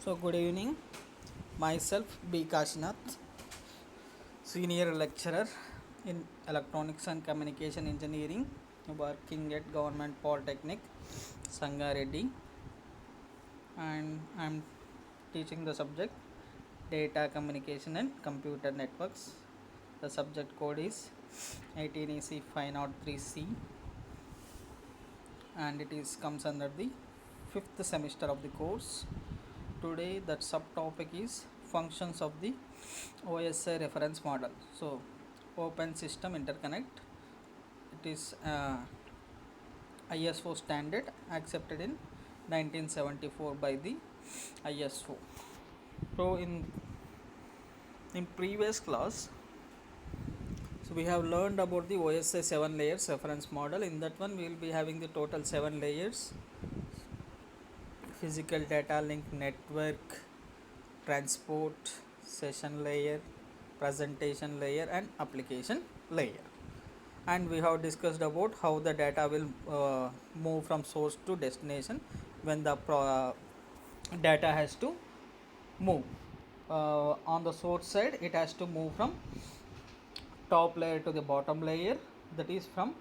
So, good evening. Myself, B. Kashinath, Senior Lecturer in Electronics and Communication Engineering, working at Government Polytechnic, Sangareddy, and I'm teaching the subject Data Communication and Computer Networks. The subject code is 18EC 503C, and it is comes under the fifth semester of the course. Today, that subtopic is functions of the OSI reference model. So, Open System Interconnect. It is ISO standard accepted in 1974 by the ISO. So, in previous class, so we have learned about the OSI 7 layers reference model. In that one, we will be having the total 7 layers: physical data link network, transport, session layer, presentation layer, and application layer. And we have discussed about how the data will move from source to destination when the data has to move. On the source side, it has to move from top layer to the bottom layer, that is from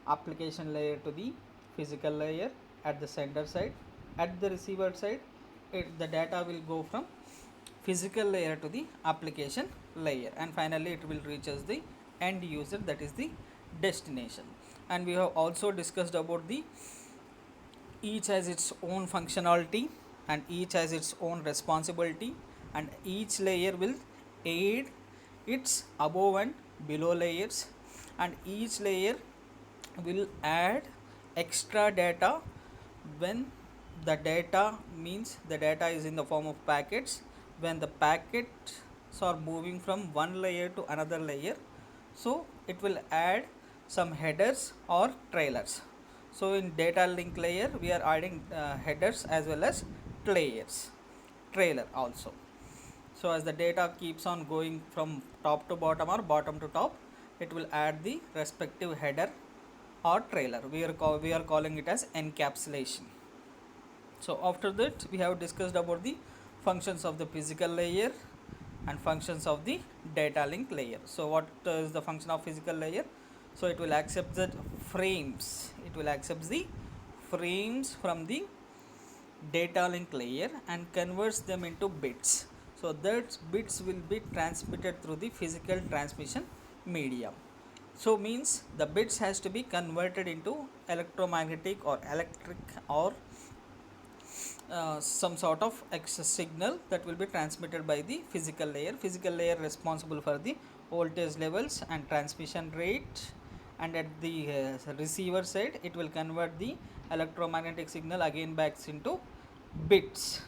application layer to the physical layer at the sender side. At the receiver side, the data will go from physical layer to the application layer, and finally it will reach as the end user, that is the destination. And we have also discussed about the each has its own functionality and each has its own responsibility, and each layer will aid its above and below layers, and each layer will add extra data when the data means the data is in the form of packets. When the packets are moving from one layer to another layer, so it will add some headers or trailers. So in data link layer we are adding headers as well as trailer also. So as the data keeps on going from top to bottom or bottom to top, it will add the respective header or trailer. We are calling it as encapsulation. So after that we have discussed about the functions of the physical layer and functions of the data link layer. So what is the function of physical layer? So it will accept the frames. It will accept the frames from the data link layer and converts them into bits. So that bits will be transmitted through the physical transmission medium. So means the bits has to be converted into electromagnetic or electric or some sort of excess signal that will be transmitted by the physical layer. Physical layer responsible for the voltage levels and transmission rate, and at the receiver side it will convert the electromagnetic signal again back into bits.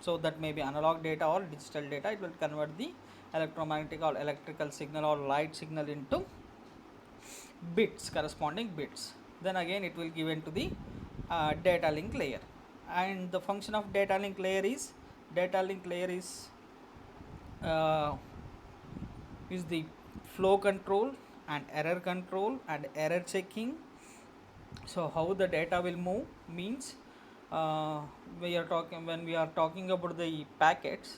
So that may be analog data or digital data. It will convert the electromagnetic or electrical signal or light signal into bits, corresponding bits. Then again it will give into the data link layer. And the function of data link layer is uh, the flow control and error control and error checking. So how the data will move means when we are talking about the packets,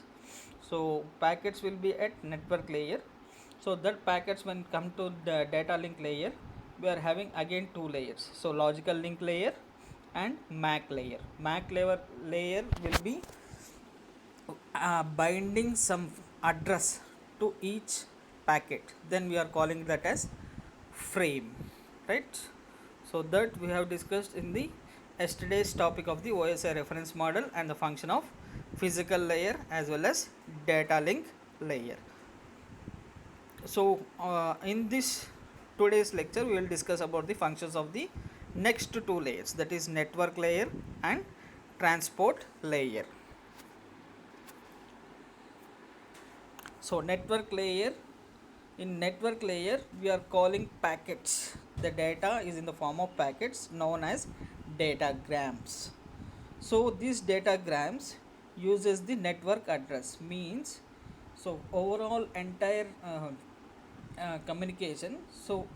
so packets will be at network layer. So that packets when come to the data link layer, we are having again two layers. So logical link layer and MAC layer. MAC layer will be binding some address to each packet. Then we are calling that as frame, right? So that we have discussed in the yesterday's topic of the OSI reference model and the function of physical layer as well as data link layer. So in this today's lecture we will discuss about the functions of the next two layers, that is network layer and transport layer. So network layer, in network layer we are calling packets. The data is in the form of packets known as datagrams. So these datagrams uses the network address, means so overall entire communication. So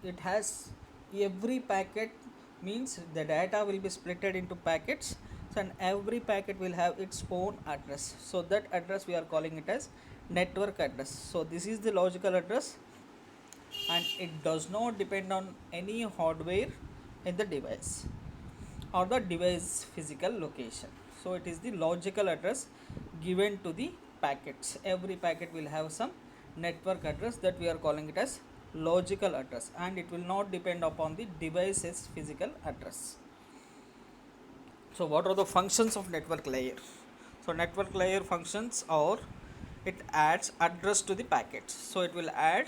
it has every packet, means the data will be splitted into packets So, and every packet will have its own address. So that address we are calling it as network address. So this is the logical address, and it does not depend on any hardware in the device or the device physical location. So it is the logical address given to the packets. Every packet will have some network address that we are calling it as logical address, and it will not depend upon the device's physical address. So what are the functions of network layer? So network layer functions are, it adds address to the packets. So it will add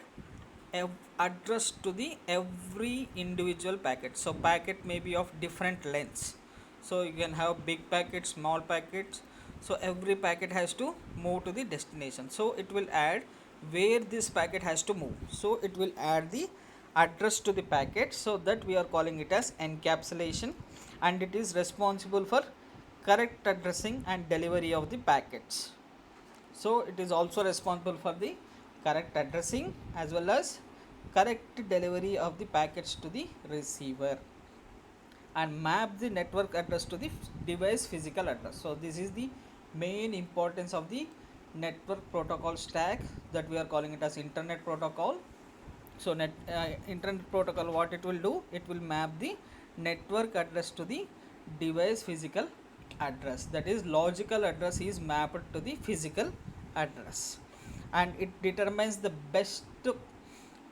address to the every individual packet. So packet may be of different lengths. So you can have big packets, small packets. So every packet has to move to the destination. So it will add where this packet has to move. So it will add the address to the packet. So that we are calling it as encapsulation, and it is responsible for correct addressing and delivery of the packets. So it is also responsible for the correct addressing as well as correct delivery of the packets to the receiver, and map the network address to the device physical address. So this is the main importance of the network protocol stack that we are calling it as internet protocol. So internet protocol, what it will do, it will map the network address to the device physical address. That is, logical address is mapped to the physical address, and it determines the best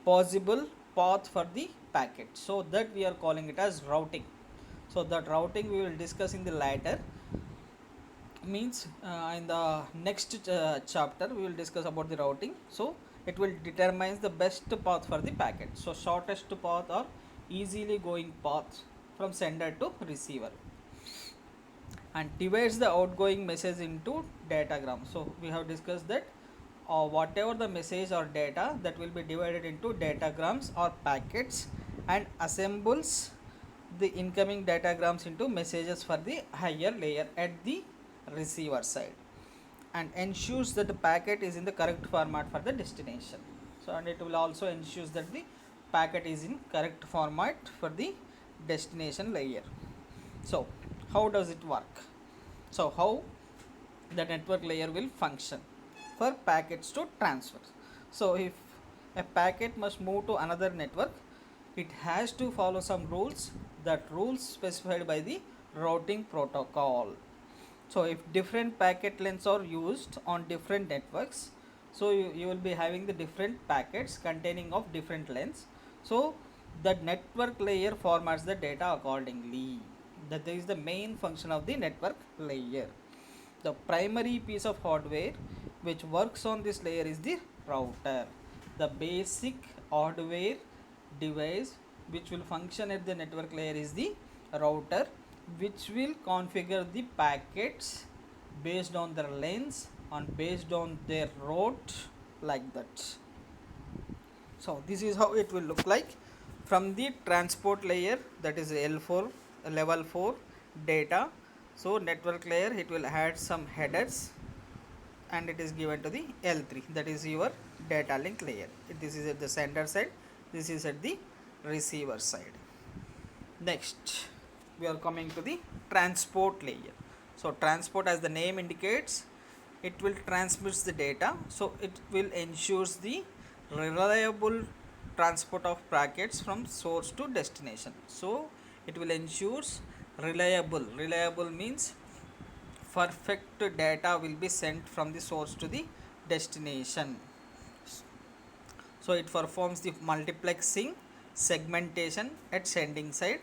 possible path for the packet. So that we are calling it as routing. So that routing we will discuss in the later, means in the next chapter we will discuss about the routing. So it will determine the best path for the packet. So shortest path or easily going path from sender to receiver, and divides the outgoing message into datagram. So we have discussed that whatever the message or data, that will be divided into datagrams or packets, and assembles the incoming datagrams into messages for the higher layer at the receiver side, and ensures that the packet is in the correct format for the destination. So and it will also ensures that the packet is in correct format for the destination layer. So how does it work? So how the network layer will function for packets to transfer? So if a packet must move to another network, it has to follow some rules, that rules specified by the routing protocol. So if different packet lengths are used on different networks, so you will be having the different packets containing of different lengths. So the network layer formats the data accordingly. That is the main function of the network layer. The primary piece of hardware which works on this layer is the router. The basic hardware device which will function at the network layer is the router, which will configure the packets based on their lengths and based on their route, like that. So this is how it will look like from the transport layer, that is L4 level 4 data. So network layer, it will add some headers, and it is given to the L3, that is your data link layer. This is at the sender side, this is at the receiver side. Next we are coming to the transport layer. So transport, as the name indicates, it will transmit the data. So it will ensures the reliable transport of packets from source to destination. So it will ensures reliable means perfect data will be sent from the source to the destination. So it performs the multiplexing, segmentation at sending side,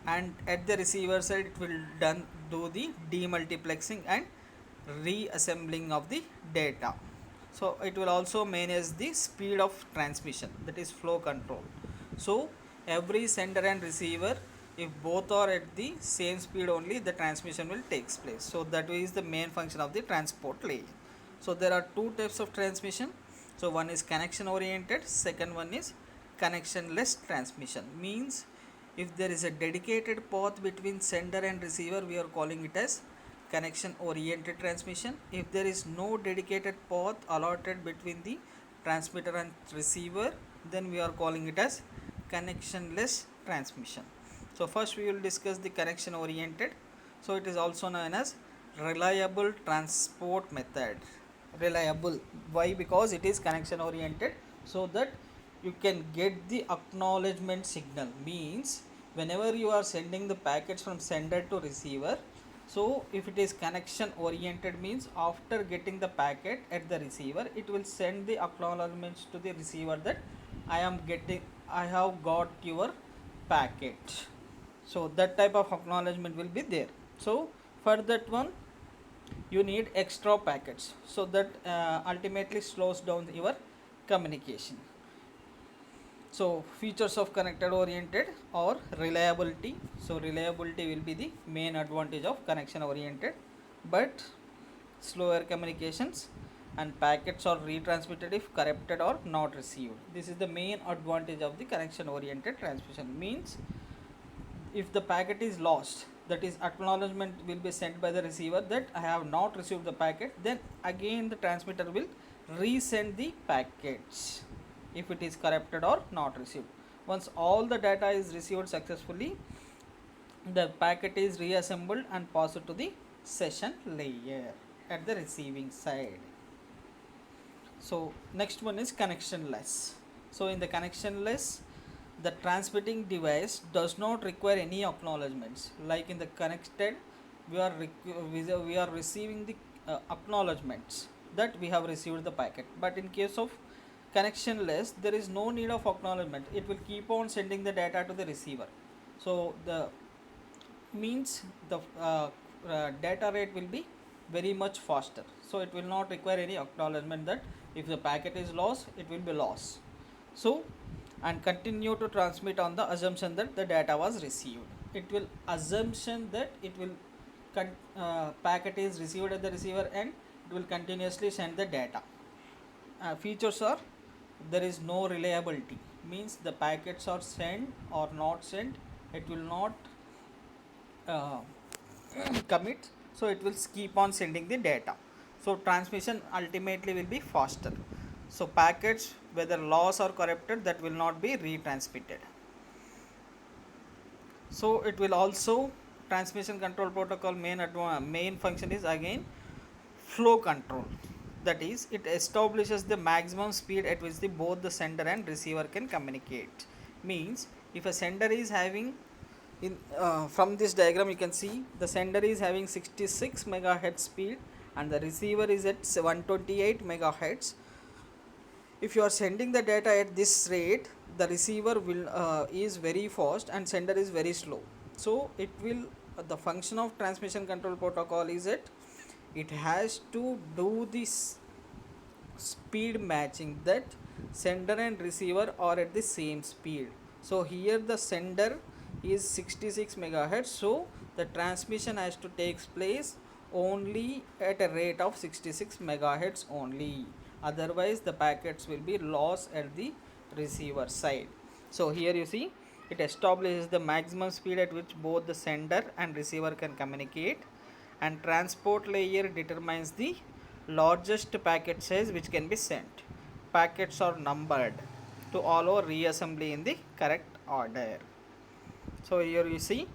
and at the receiver side it will do the demultiplexing and reassembling of the data. So it will also manage the speed of transmission, that is flow control. So every sender and receiver, if both are at the same speed only, the transmission will takes place. So that is the main function of the transport layer. So there are two types of transmission. So one is connection oriented, second one is connectionless transmission. Means if there is a dedicated path between sender and receiver, we are calling it as connection oriented transmission. If there is no dedicated path allotted between the transmitter and receiver, then we are calling it as connectionless transmission. So first we will discuss the connection oriented. So it is also known as reliable transport method. Reliable, why? Because it is connection oriented, so that you can get the acknowledgement signal. Means whenever you are sending the packets from sender to receiver, so if it is connection oriented, means after getting the packet at the receiver, it will send the acknowledgements to the receiver that I have got your packet. So that type of acknowledgement will be there. So for that one, you need extra packets, so that ultimately slows down your communication. So features of connected oriented or reliability. So reliability will be the main advantage of connection oriented, but slower communications, and packets are retransmitted if corrupted or not received. This is the main advantage of the connection oriented transmission. Means if the packet is lost, that is acknowledgement will be sent by the receiver that I have not received the packet, then again the transmitter will resend the packets if it is corrupted or not received. Once all the data is received successfully, the packet is reassembled and passed to the session layer at the receiving side. So next one is connectionless. So in the connectionless, the transmitting device does not require any acknowledgements. Like in the connected, we are receiving the acknowledgements that we have received the packet. But in case of connectionless, there is no need of acknowledgement. It will keep on sending the data to the receiver. So the means the data rate will be very much faster. So it will not require any acknowledgement that if the packet is lost, it will be lost. So and continue to transmit on the assumption that the data was received. It will assumption that it will packet is received at the receiver end, it will continuously send the data. Features are, there is no reliability, means the packets are sent or not sent, it will not uh, commit, so it will keep on sending the data. So transmission ultimately will be faster. So packets whether lost or corrupted, that will not be retransmitted. So it will also, transmission control protocol main function is again flow control. That is, it establishes the maximum speed at which both the sender and receiver can communicate. Means if a sender is having from this diagram you can see the sender is having 66 megahertz speed and the receiver is at 128 megahertz. If you are sending the data at this rate, the receiver will is very fast and sender is very slow. So it will the function of transmission control protocol is that it has to do this speed matching, that sender and receiver are at the same speed. So here the sender is 66 megahertz, so the transmission has to take place only at a rate of 66 megahertz only, otherwise the packets will be lost at the receiver side. So here you see it establishes the maximum speed at which both the sender and receiver can communicate, and transport layer determines the largest packet size which can be sent. Packets are numbered to allow reassembly in the correct order. So here you see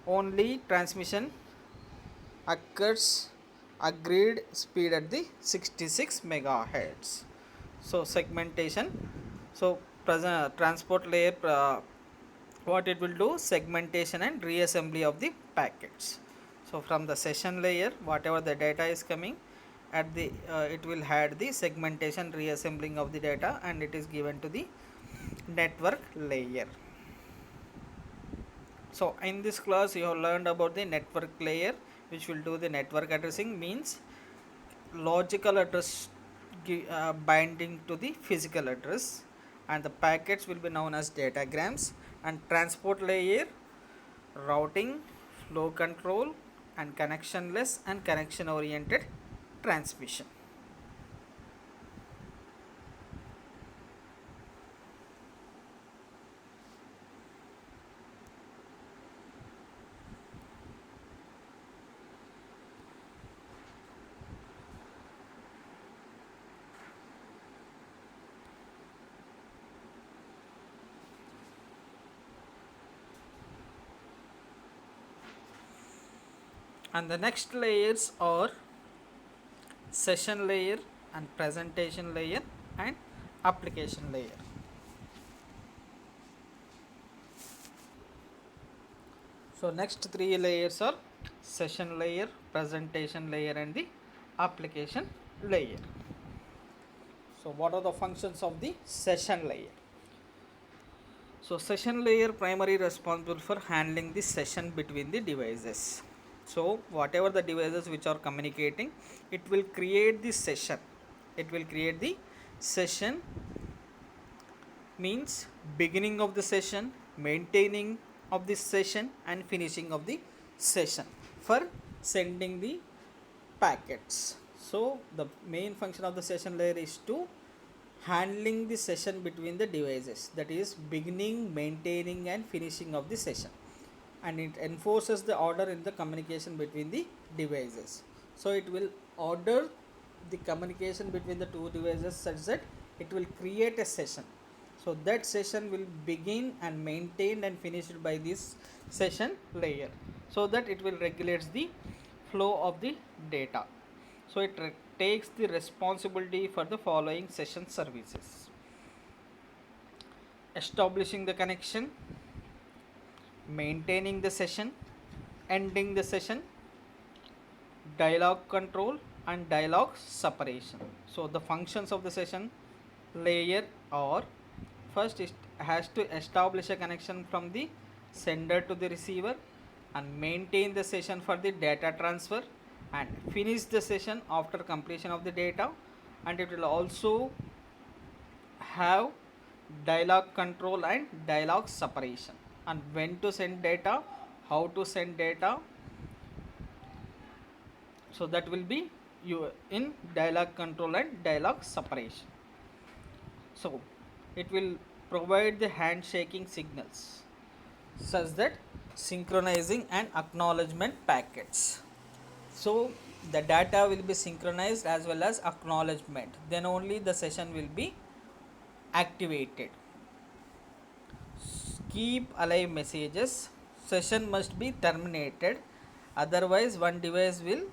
only transmission occurs agreed speed at the 66 megahertz. So segmentation. So present transport layer what it will do, segmentation and reassembly of the packets. So from the session layer, whatever the data is coming at the it will had the segmentation reassembling of the data and it is given to the network layer. So in this class you have learned about the network layer, which will do the network addressing. Means logical address binding to the physical address, and the packets will be known as datagrams, and transport layer routing, flow control, and connectionless and connection oriented transmission. And the next layers are session layer and presentation layer and application layer. So next three layers are session layer, presentation layer and the application layer. So what are the functions of the session layer? So session layer primarily responsible for handling the session between the devices. So whatever the devices which are communicating, it will create the session. It will create the session means beginning of the session, maintaining of the session and finishing of the session for sending the packets. So the main function of the session layer is to handling the session between the devices, that is beginning, maintaining and finishing of the session, and it enforces the order in the communication between the devices. So it will order the communication between the two devices such that it will create a session. So that session will begin and maintained and finished by this session layer, so that it will regulates the flow of the data. So it takes the responsibility for the following session services: establishing the connection, maintaining the session, ending the session, dialogue control and dialogue separation. So the functions of the session layer are: first, it has to establish a connection from the sender to the receiver and maintain the session for the data transfer and finish the session after completion of the data. And it will also have dialogue control and dialogue separation, and when to send data, how to send data. So that will be you in dialogue control and dialogue separation. So it will provide the handshaking signals such that synchronizing and acknowledgement packets. So the data will be synchronized as well as acknowledgement, then only the session will be activated. Keep alive messages. Session must be terminated, otherwise one device will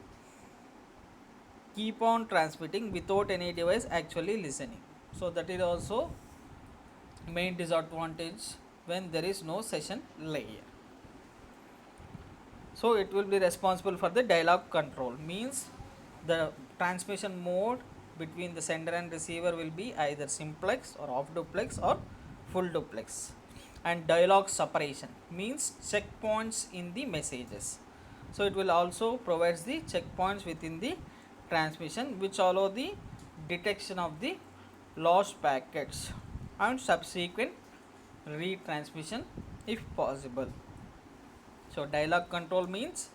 keep on transmitting without any device actually listening. So that is also main disadvantage when there is no session layer. So it will be responsible for the dialogue control, means the transmission mode between the sender and receiver will be either simplex or off duplex or full duplex. And dialogue separation means checkpoints in the messages. So it will also provides the checkpoints within the transmission which allow the detection of the lost packets and subsequent retransmission if possible. So dialogue control means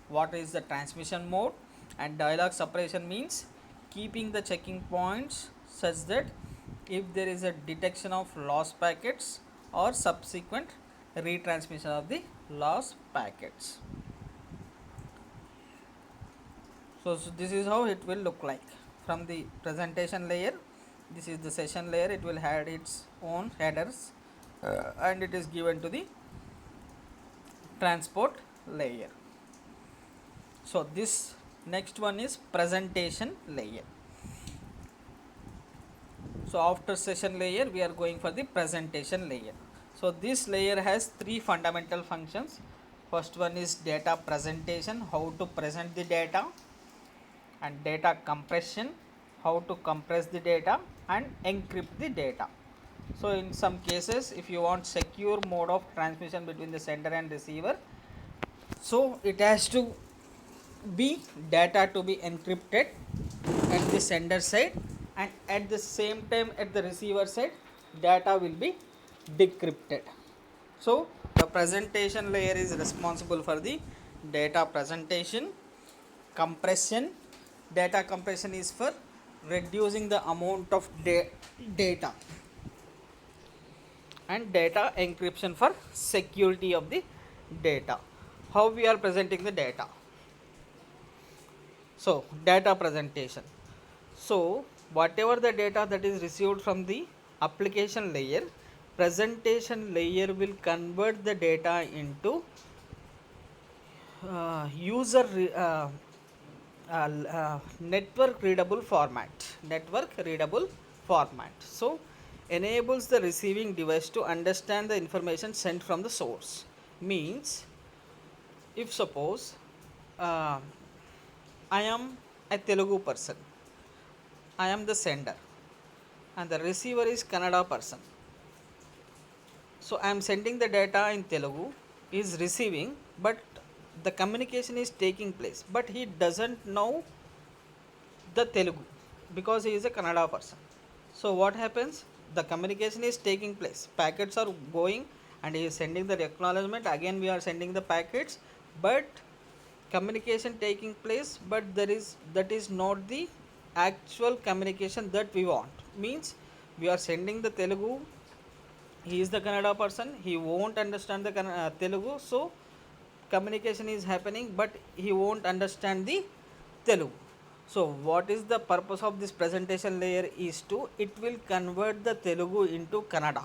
what is the transmission mode, and dialogue separation means keeping the checking points such that if there is a detection of lost packets or subsequent retransmission of the lost packets. So this is how it will look like from the presentation layer. This is the session layer. It will have its own headers and it is given to the transport layer. So this next one is presentation layer. So after session layer we are going for the presentation layer. So this layer has three fundamental functions. First one is data presentation, how to present the data, and data compression, how to compress the data and encrypt the data. So in some cases if you want secure mode of transmission between the sender and receiver, so it has to be data to be encrypted at the sender side, and at the same time at the receiver side data will be decrypted. So the presentation layer is responsible for the data presentation. Compression, data compression is for reducing the amount of data, and data encryption for security of the data. How we are presenting the data? So data presentation. So whatever the data that is received from the application layer, presentation layer will convert the data into network readable format. So enables the receiving device to understand the information sent from the source. Means, if suppose uh, I am a Telugu person, I am the sender, and the receiver is Kannada person. So I am sending the data in Telugu, he is receiving, but the communication is taking place, but he doesn't know the Telugu because he is a Kannada person. So what happens? The communication is taking place, packets are going, and he is sending the acknowledgement, again we are sending the packets, but communication taking place, but that is not the actual communication that we want. Means, we are sending the Telugu, he is the Kannada person, he won't understand the Telugu, so communication is happening, but he won't understand the Telugu. So what is the purpose of this presentation layer is to, it will convert the Telugu into Kannada,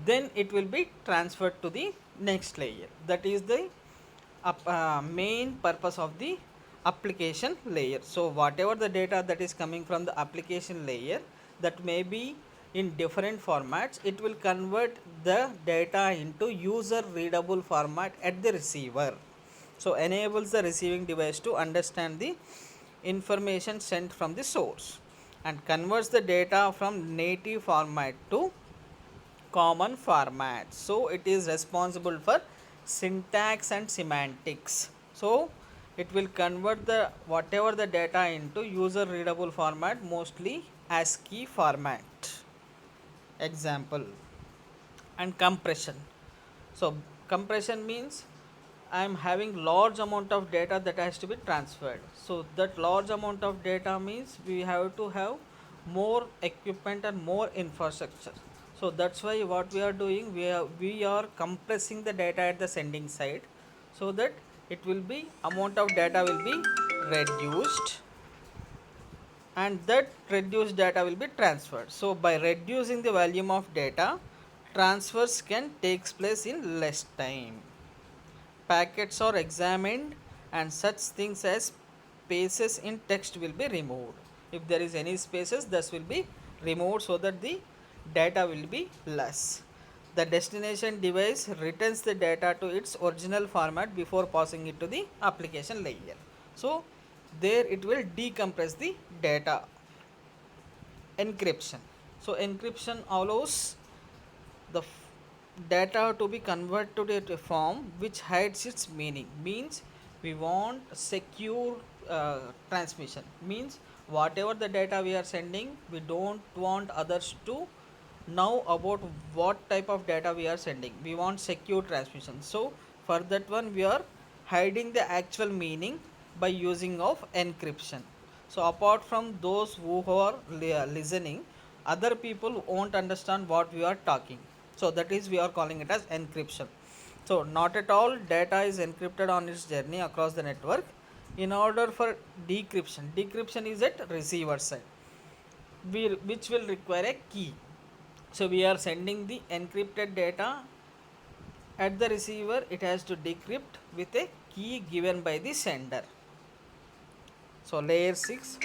then it will be transferred to the next layer. That is the main purpose of the application layer. So whatever the data that is coming from the application layer, that may be in different formats, it will convert the data into user readable format at the receiver. So enables the receiving device to understand the information sent from the source, and converts the data from native format to common format. So it is responsible for syntax and semantics. So it will convert the whatever the data into user readable format, mostly ASCII format. Example. And compression. So compression means I am having large amount of data that has to be transferred. So that large amount of data means we have to have more equipment and more infrastructure. So that's why what we are doing, we are compressing the data at the sending side, so that it will be, amount of data will be reduced, and that reduced data will be transferred. So by reducing the volume of data, transfers can take place in less time. Packets are examined, and such things as spaces in text will be removed. If there is any spaces, this will be removed, so that the data will be less. The destination device returns the data to its original format before passing it to the application layer. So there it will decompress the data. Encryption. So encryption allows the data to be converted to a form which hides its meaning. Means, we want secure transmission. Means, whatever the data we are sending, we don't want others to know about what type of data we are sending. We want secure transmission. So for that one, we are hiding the actual meaning by using of encryption. So apart from those who are listening, other people won't understand what we are talking. So that is, we are calling it as encryption. So not at all data is encrypted on its journey across the network. In order for decryption is at receiver side, which will require a key. So we are sending the encrypted data at the receiver, it has to decrypt with a key given by the sender. So layer 6,